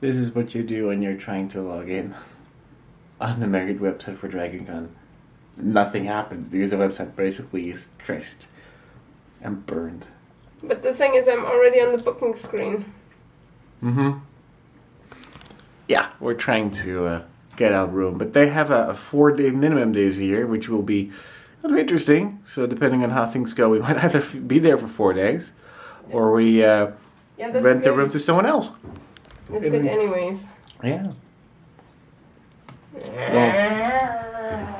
This is what you do when you're trying to log in on the married website for DragonCon. Nothing happens because the website basically is crashed and burned. But the thing is, I'm already on the booking screen. Mm-hmm. Yeah, we're trying to get our room, but they have a 4-day minimum days a year, which will be kind of interesting. So depending on how things go, we might either be there for 4 days, or we rent the room to someone else. It's good anyways. Yeah. Well,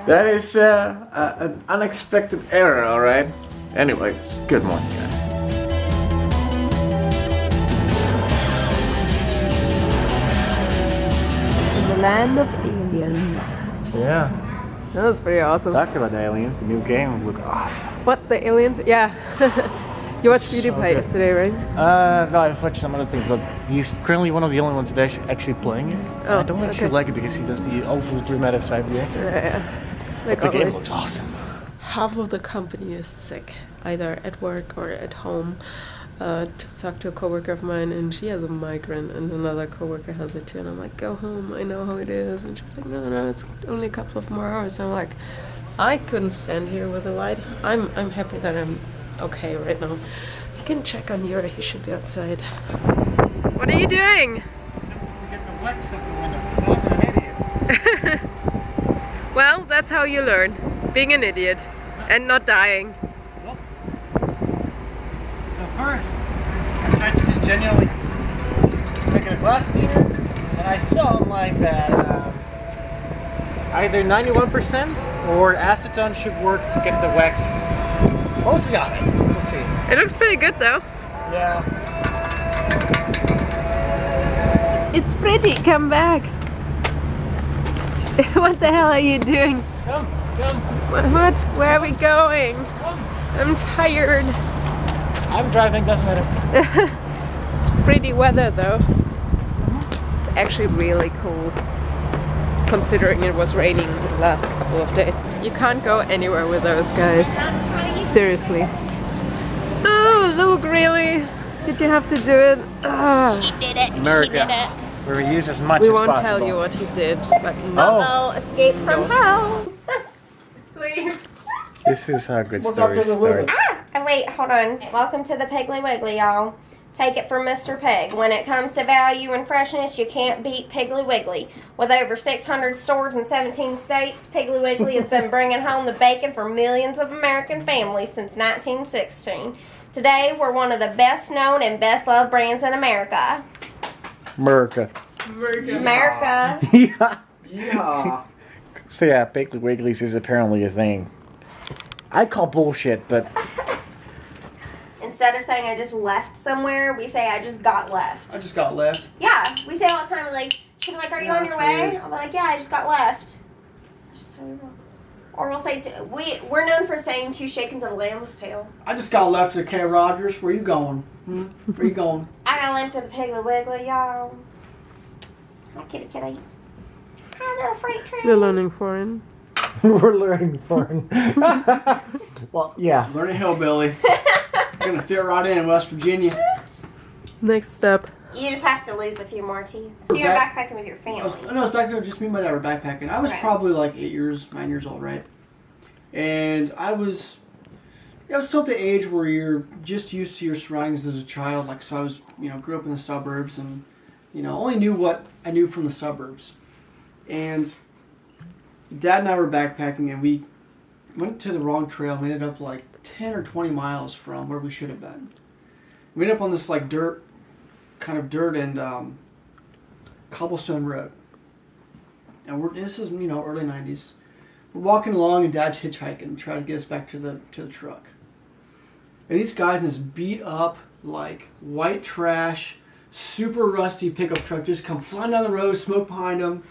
that is an unexpected error, alright? Anyways, good morning, guys. The land of aliens. Yeah. That was pretty awesome. Talk about aliens, the new game would look awesome. What, the aliens? Yeah. You watched PewDiePie yesterday, right? No, I've watched some other things, but he's currently one of the only ones that actually playing it. Oh, I don't actually like it because he does the overly dramatic side reaction. Yeah. But the game looks awesome. Half of the company is sick, either at work or at home. Talked to a coworker of mine, and she has a migraine, and another coworker has it too. And I'm like, go home, I know how it is. And she's like, no, it's only a couple of more hours. And I'm like, I couldn't stand here with the light. I'm happy that I'm okay right now. You can check on Jurre, he should be outside. What are you doing? To get the wax out the window because I'm an idiot. Well, that's how you learn, being an idiot and not dying. So first, I tried to just genuinely just make it a glass cleaner, and I saw online that either 91% or acetone should work to get the wax mostly on it. We'll see. It looks pretty good though. Yeah. It's pretty, come back. What the hell are you doing? Come. What? Where are we going? Come. I'm tired. I'm driving, doesn't matter. It's pretty weather though. It's actually really cool. Considering it was raining the last couple of days. You can't go anywhere with those guys. Seriously. Oh, Luke, really? Did you have to do it? He did it. America. He did it. Where we use as much We as won't possible. tell you what he did, but no. Oh, escape from hell. Please. This is how good stories start. Ah, wait, hold on. Welcome to the Piggly Wiggly, y'all. Take it from Mr. Pig. When it comes to value and freshness, you can't beat Piggly Wiggly. With over 600 stores in 17 states, Piggly Wiggly has been bringing home the bacon for millions of American families since 1916. Today, we're one of the best known and best loved brands in America. America. America. Yeah. So yeah, Piggly Wiggly's is apparently a thing. I call bullshit, but Instead of saying I just left somewhere, we say I just got left. I just got left. Yeah, we say all the time, like, she'll be like, are you on your way? Weird. I'll be like, yeah, I just got left. Just how we roll. Or we'll say, we're known for saying 2 chickens and a lamb's tail. I just got left to K. Rogers. Where you going? Where you going? I got left to the Piggly Wiggly, y'all. Hi, kitty. Hi, little freight train. You're learning foreign. we're learning foreign. Well, yeah. Learning hillbilly. Gonna fit right in West Virginia. Next step. You just have to lose a few more teeth. So you're backpacking with your family. No, it's back there. Just me and my dad were backpacking. I was probably like 9 years old, right? And I was still at the age where you're just used to your surroundings as a child. Like, so I was, grew up in the suburbs and, only knew what I knew from the suburbs. And Dad and I were backpacking, and we went to the wrong trail. We ended up like 10 or 20 miles from where we should have been. We ended up on this like dirt and cobblestone road. And this is early 90s. We're walking along, and Dad's hitchhiking, trying to get us back to the truck. And these guys in this beat up, like white trash, super rusty pickup truck just come flying down the road, smoke behind them.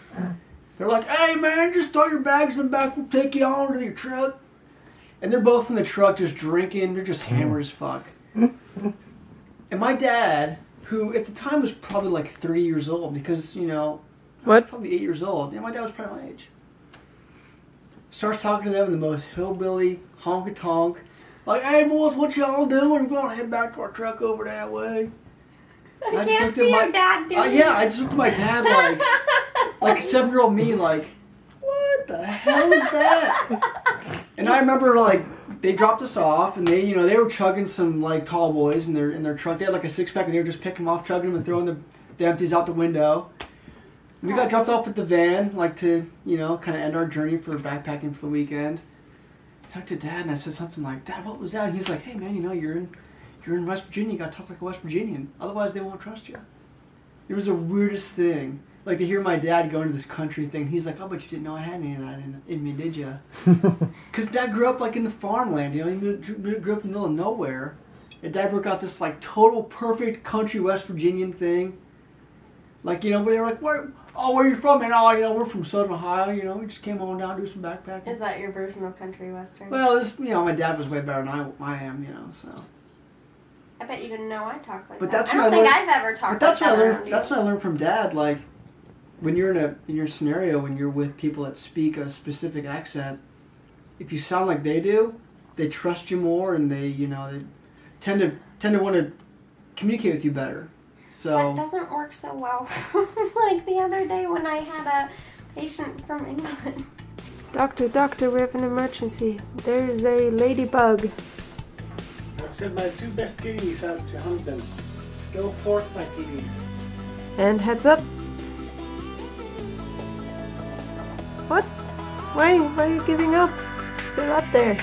They're like, "Hey man, just throw your bags in the back, we'll take you on to your truck." And they're both in the truck just drinking, they're just hammered as fuck. And my dad, who at the time was probably like 30 years old, because, I was probably 8 years old. Yeah, my dad was probably my age. Starts talking to them in the most hillbilly, honky-tonk. Like, "Hey boys, what y'all doing? We're going to head back to our truck over that way." I can't see your dad doing yeah, I just looked at my dad like a 7-year-old me, like, what the hell is that? And I remember, like, they dropped us off, and they were chugging some, like, tall boys in their truck. They had, like, a 6-pack, and they were just picking them off, chugging them, and throwing the empties out the window. We got dropped off at the van, like, to, kind of end our journey for backpacking for the weekend. I looked at Dad, and I said something like, Dad, what was that? And he's like, hey, man, you're in West Virginia, you got to talk like a West Virginian. Otherwise, they won't trust you. It was the weirdest thing. Like, to hear my dad go into this country thing, he's like, oh, but you didn't know I had any of that in me, did you? Because Dad grew up, like, in the farmland, he grew up in the middle of nowhere. And Dad broke out this, like, total perfect country West Virginian thing. Like, but they were like, where are you from? And, we're from Southern Ohio, we just came on down to do some backpacking. Is that your version of country Western? Well, it was, my dad was way better than I am, so. I bet you didn't know I talked like But that. that's I don't think I've ever talked like that around you. That's what I learned from Dad. Like, when you're in your scenario, when you're with people that speak a specific accent, if you sound like they do, they trust you more, and they tend to want to communicate with you better. So that doesn't work so well. Like the other day when I had a patient from England. Doctor, we have an emergency. There's a ladybug. I've sent my 2 best kitties out to hunt them. Go forth, my kitties. And heads up. What? Why are you giving up? Still up there.